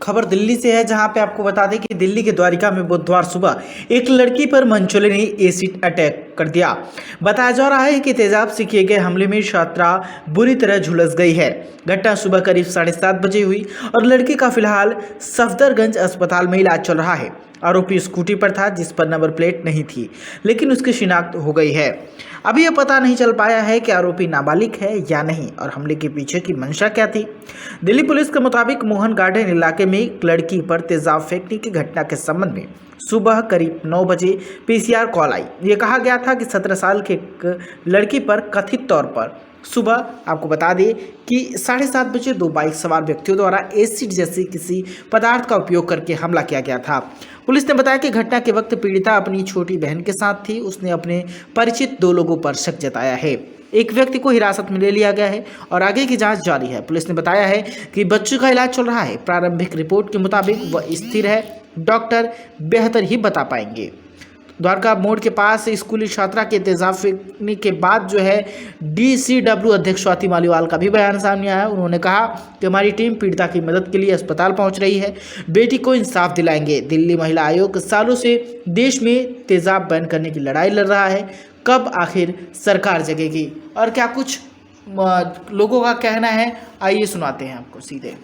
खबर दिल्ली से है, जहां पे आपको बता दें कि दिल्ली के द्वारिका में बुधवार सुबह एक लड़की पर मनचले ने एसिड अटैक कर दिया। बताया जा रहा है कि तेजाब से किए गए हमले में छात्रा बुरी तरह झुलस गई है। घटना सुबह करीब 7:30 बजे हुई और लड़की का फिलहाल सफदरगंज अस्पताल में इलाज चल रहा है। आरोपी स्कूटी पर था जिस पर नंबर प्लेट नहीं थी, लेकिन उसकी शिनाख्त हो गई है। अभी यह पता नहीं चल पाया है कि आरोपी नाबालिग है या नहीं और हमले के पीछे की मंशा क्या थी। दिल्ली पुलिस के मुताबिक मोहन गार्डन इलाके में एक लड़की पर तेजाब फेंकने की घटना के संबंध में सुबह करीब 9 बजे पीसीआर कॉल आई। ये कहा गया था कि 17 साल की एक लड़की पर कथित तौर पर सुबह आपको बता दें कि 7:30 बजे 2 बाइक सवार व्यक्तियों द्वारा एसिड जैसे किसी पदार्थ का उपयोग करके हमला किया गया था। पुलिस ने बताया कि घटना के वक्त पीड़िता अपनी छोटी बहन के साथ थी। उसने अपने परिचित 2 लोगों पर शक जताया है। एक व्यक्ति को हिरासत में ले लिया गया है और आगे की जांच जारी है। पुलिस ने बताया है कि बच्चों का इलाज चल रहा है। प्रारंभिक रिपोर्ट के मुताबिक वह स्थिर है, डॉक्टर बेहतर ही बता पाएंगे। द्वारका मोड़ के पास स्कूली छात्रा के तेजाब फेंकने के बाद जो है DCW अध्यक्ष स्वाति मालीवाल का भी बयान सामने आया। उन्होंने कहा कि हमारी टीम पीड़िता की मदद के लिए अस्पताल पहुंच रही है, बेटी को इंसाफ दिलाएंगे। दिल्ली महिला आयोग सालों से देश में तेजाब बैन करने की लड़ाई लड़ रहा है। कब आखिर सरकार जगेगी और क्या कुछ लोगों का कहना है, आइए सुनाते हैं आपको सीधे।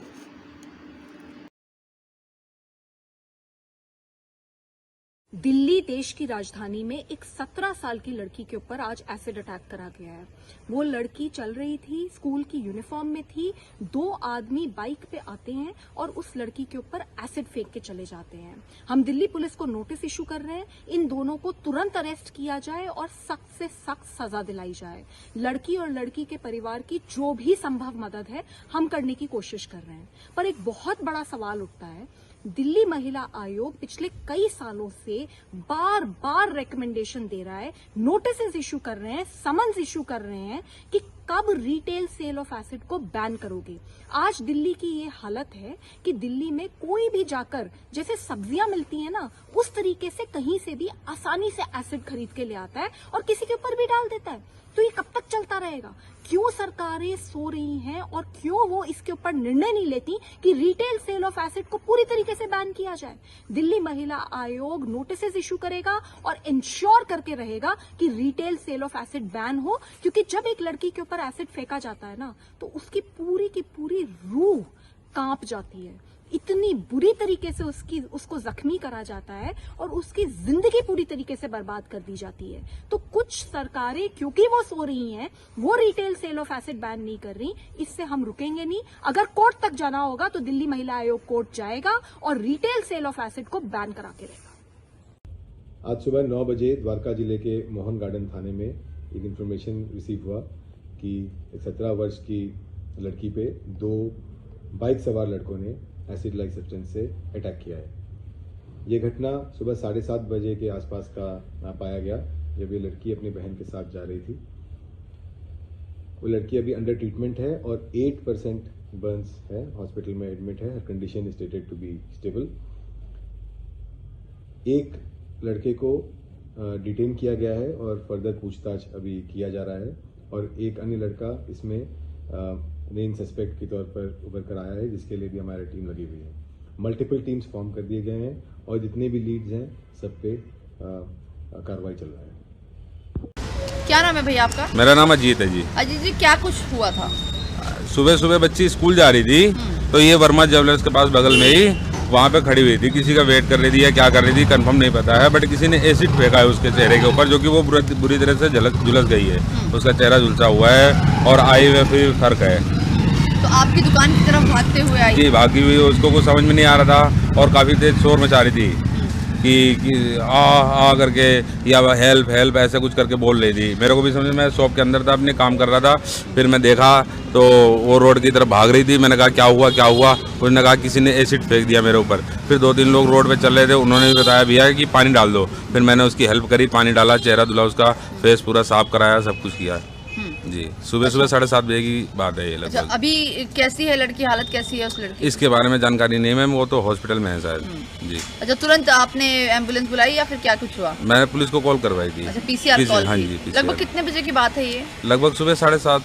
दिल्ली देश की राजधानी में एक 17 साल की लड़की के ऊपर आज एसिड अटैक करा गया है। वो लड़की चल रही थी, स्कूल की यूनिफॉर्म में थी। 2 आदमी बाइक पे आते हैं और उस लड़की के ऊपर एसिड फेंक के चले जाते हैं। हम दिल्ली पुलिस को नोटिस इशू कर रहे हैं, इन दोनों को तुरंत अरेस्ट किया जाए और सख्त से सख्त सजा दिलाई जाए। लड़की और लड़की के परिवार की जो भी संभव मदद है हम करने की कोशिश कर रहे हैं। पर एक बहुत बड़ा सवाल उठता है, दिल्ली महिला आयोग पिछले कई सालों से बार बार रिकमेंडेशन दे रहा है, नोटिस इशू कर रहे हैं, समन्स इशू कर रहे हैं कि कब रिटेल सेल ऑफ एसिड को बैन करोगे। आज दिल्ली की ये हालत है कि दिल्ली में कोई भी जाकर जैसे सब्जियां मिलती हैं ना, उस तरीके से कहीं से भी आसानी से एसिड खरीद के ले आता है और किसी के ऊपर भी डाल देता है। तो ये कब तक चलता रहेगा? क्यों सरकारें सो रही हैं और क्यों वो इसके ऊपर निर्णय नहीं लेती कि रिटेल सेल ऑफ एसिड को पूरी तरीके से बैन किया जाए? दिल्ली महिला आयोग नोटिस इशू करेगा और इंश्योर करके रहेगा कि retail sale of acid ban हो, क्योंकि जब एक लड़की के ऊपर एसिड फेंका जाता है ना, तो उसकी पूरी की पूरी रूह कांप जाती है। इतनी बुरी तरीके से उसको जख्मी करा जाता है और उसकी जिंदगी पूरी तरीके से बर्बाद कर दी जाती है। तो कुछ सरकारें क्योंकि वो सो रही हैं, वो retail sale of acid ban नहीं कर रही। इससे हम रुकेंगे नहीं। अगर कोर्ट तक जाना होगा तो दिल्ली महिला आयोग कोर्ट जाएगा और रिटेल सेल ऑफ एसिड को बैन करा के रहेगा। आज सुबह 9 बजे द्वारका जिले के मोहन गार्डन थाने में एक इन्फॉर्मेशन रिसीव हुआ कि 17 वर्ष की लड़की पे 2 बाइक सवार लड़कों ने एसिड लाइक सब्सटेंस से अटैक किया है। ये घटना सुबह 7:30 बजे के आसपास का पाया गया, जब ये लड़की अपनी बहन के साथ जा रही थी। वो लड़की अभी अंडर ट्रीटमेंट है और 8% बर्न्स है, हॉस्पिटल में एडमिट है। Her condition is stated to be stable. एक लड़के को डिटेन किया गया है और फर्दर पूछताछ अभी किया जा रहा है और एक अन्य लड़का इसमें मेन सस्पेक्ट के तौर पर उभर कर आया है, जिसके लिए भी हमारी टीम लगी हुई है। मल्टीपल टीम्स फॉर्म कर दिए गए हैं और जितने भी लीड्स हैं सब पे कार्रवाई चल रहा है। क्या नाम है भैया आपका? मेरा नाम अजीत है जी। अजीत जी, क्या कुछ हुआ था? सुबह सुबह बच्ची स्कूल जा रही थी तो ये वर्मा ज्वेलर्स के पास बगल में ही वहाँ पे खड़ी हुई थी। किसी का वेट कर रही थी या क्या कर रही थी कंफर्म नहीं पता है, बट किसी ने एसिड फेंका है उसके चेहरे के ऊपर, जो कि वो बुरी तरह से झुलस गई है। उसका चेहरा झुलसा हुआ है और आई में फिर फर्क है। तो आपकी दुकान की तरफ भागते हुए आई? जी, भागी हुई। उसको कुछ समझ में नहीं आ रहा था और काफ़ी तेज शोर मचा रही थी कि आ करके या हेल्प हेल्प ऐसे कुछ करके बोल रही थी। मेरे को भी समझ में, शॉप के अंदर था, अपने काम कर रहा था। फिर मैं देखा तो वो रोड की तरफ भाग रही थी। मैंने कहा क्या हुआ क्या हुआ? उसने कहा किसी ने एसिड फेंक दिया मेरे ऊपर। फिर 2-3 लोग रोड पे चल रहे थे, उन्होंने भी बताया भैया कि पानी डाल दो। फिर मैंने उसकी हेल्प करी, पानी डाला, चेहरा धुला, उसका फेस पूरा साफ कराया, सब कुछ किया जी। सुबह 7:30 बजे की बात है ये लगभग। अच्छा, अभी कैसी है लड़की, हालत कैसी है उस लड़की? इसके बारे में जानकारी नहीं है, वो तो हॉस्पिटल में है शायद जी। अच्छा, तुरंत आपने एम्बुलेंस बुलाई या फिर क्या कुछ हुआ? मैंने पुलिस को कॉल करवाई थी। अच्छा, पीसीआर कॉल? हाँ जी। लगभग कितने बजे की बात है ये? लगभग सुबह 7:30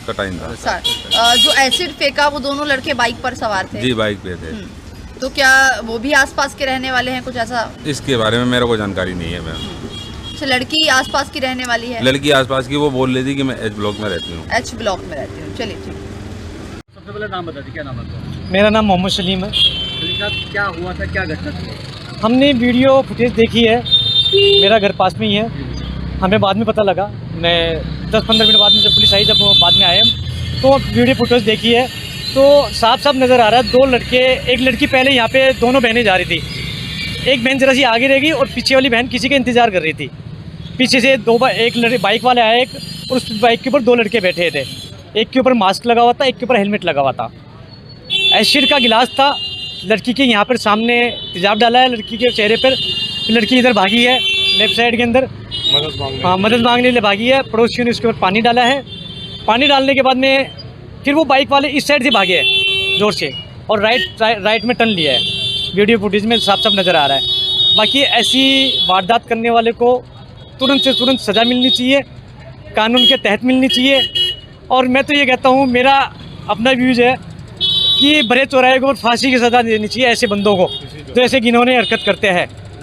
का टाइम था। जो एसिड फेंका वो दोनों लड़के बाइक पर सवार थे? जी, बाइक पे थे। तो क्या वो भी आसपास के रहने वाले हैं, कुछ ऐसा? इसके बारे में मेरे को जानकारी नहीं है मैम। अच्छा, लड़की आसपास की रहने वाली है? लड़की आसपास की वो बोल रही थी कि मैं एच ब्लॉक में रहती हूँ। एच ब्लॉक में रहती हूँ। चलिए ठीक। सबसे पहले नाम बता दीजिए, क्या नाम है आपका? मेरा नाम मोहम्मद सलीम है। सलीम साहब, क्या हुआ था, क्या घटना थी? हमने वीडियो फुटेज देखी है, मेरा घर पास में ही है। हमें बाद में पता लगा, मैं 10-15 मिनट बाद में जब पुलिस आई, जब वो बाद में आए तो वीडियो फुटेज देखी है तो साफ साफ नज़र आ रहा है 2 लड़के, एक लड़की पहले यहाँ पे दोनों बहनें जा रही थी। एक बहन जरा सी आगे रह गई और पीछे वाली बहन किसी का इंतज़ार कर रही थी। पीछे से एक बाइक वाला आया, एक और उस बाइक के ऊपर 2 लड़के बैठे थे। एक के ऊपर मास्क लगा हुआ था, एक के ऊपर हेलमेट लगा हुआ था। एसिड का गिलास था, लड़की के यहाँ पर सामने तेजाब डाला है लड़की के चेहरे पर। लड़की इधर भागी है लेफ्ट साइड के अंदर, मदद मांगने के लिए भागी है। पड़ोसियों ने उसके ऊपर पानी डाला है। पानी डालने के बाद में फिर वो बाइक वाले इस साइड से भागे हैं ज़ोर से और राइट में टर्न लिया है। वीडियो फुटेज में साफ साफ नज़र आ रहा है। बाकी ऐसी वारदात करने वाले को तुरंत से तुरंत सज़ा मिलनी चाहिए, कानून के तहत मिलनी चाहिए। और मैं तो ये कहता हूँ, मेरा अपना व्यूज़ है कि भरे चौराहे को फांसी की सज़ा देनी चाहिए ऐसे बंदों को जो ऐसे जिन्होंने हरकत करते हैं।